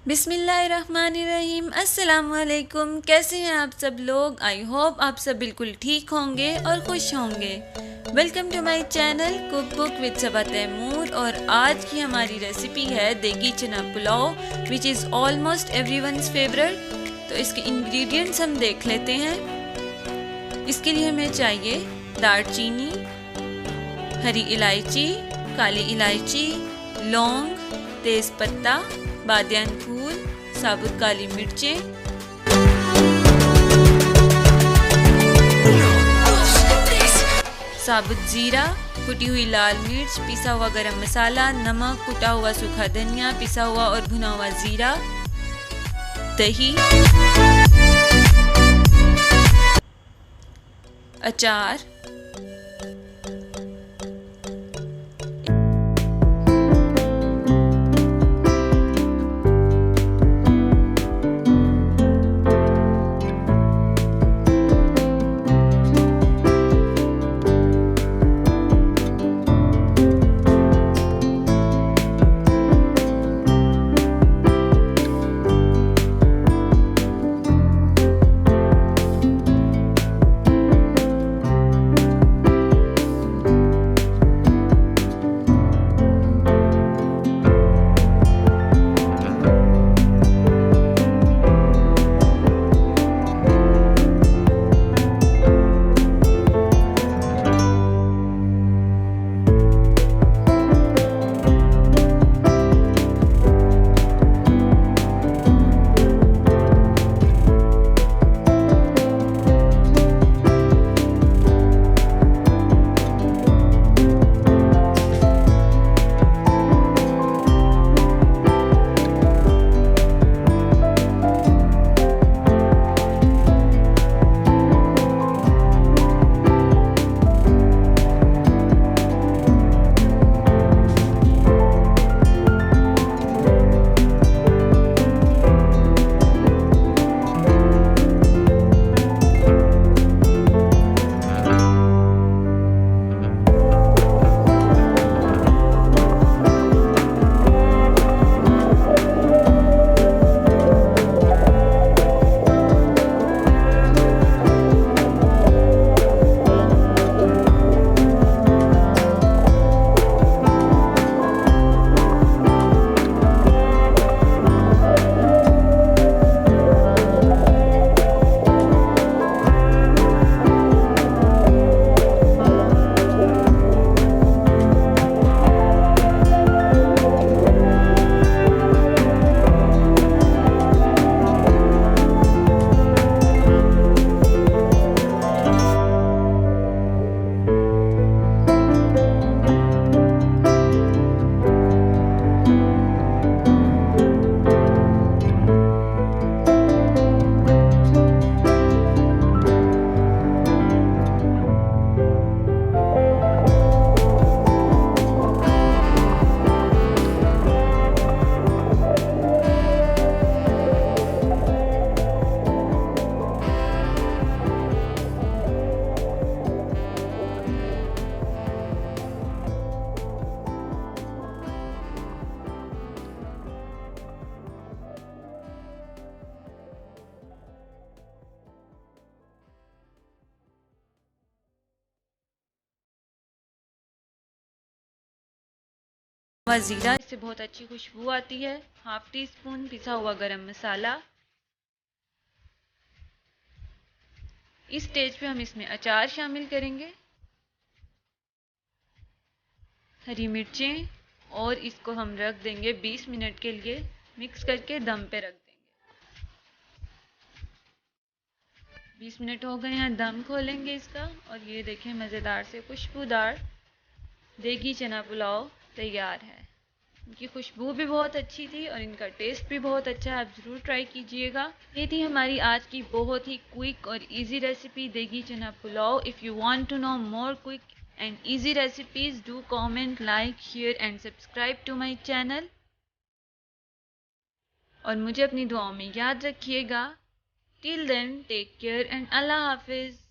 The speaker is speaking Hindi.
बिस्मिल्लाहिर्रहमानिर्रहीम। अस्सलाम वालेकुम। कैसे हैं आप सब लोग? आई होप आप सब बिल्कुल ठीक होंगे और खुश होंगे। Welcome to my channel cook book with Saba Taimur. और आज की हमारी रेसिपी है degi chana pulao, which is almost everyone's favourite. तो इसके इंग्रेडिएंट्स हम देख लेते हैं। इसके लिए हमें चाहिए दालचीनी, हरी इलायची, काली इलायची, लौंग, तेज़पत्ता, बादियान फूल, साबुत काली मिर्चें, साबुत ज़ीरा, कुटी हुई लाल मिर्च, पिसा हुआ गरम मसाला, नमक, कुटा हुआ सूखा धनिया, पिसा हुआ और भुना हुआ ज़ीरा, दही, अचार, ज़ीरा, इससे बहुत अच्छी खुशबू आती है। हाफ टी स्पून पिसा हुआ गरम मसाला। इस स्टेज पे हम इसमें अचार शामिल करेंगे, हरी मिर्चें, और इसको हम रख देंगे 20 मिनट के लिए। मिक्स करके दम पे रख देंगे। 20 मिनट हो गए हैं, दम खोलेंगे इसका और ये देखें मज़ेदार से खुशबूदार देगी चना पुलाव तैयार है। इनकी खुशबू भी बहुत अच्छी थी और इनका टेस्ट भी बहुत अच्छा है। आप ज़रूर ट्राई कीजिएगा। ये थी हमारी आज की बहुत ही क्विक और easy recipe degi chana pulao. If you want to know more quick and easy recipes, do comment, like, share and subscribe to my channel. और मुझे अपनी दुआओं में याद रखिएगा। Till then, take care and अल्लाह हाफिज़।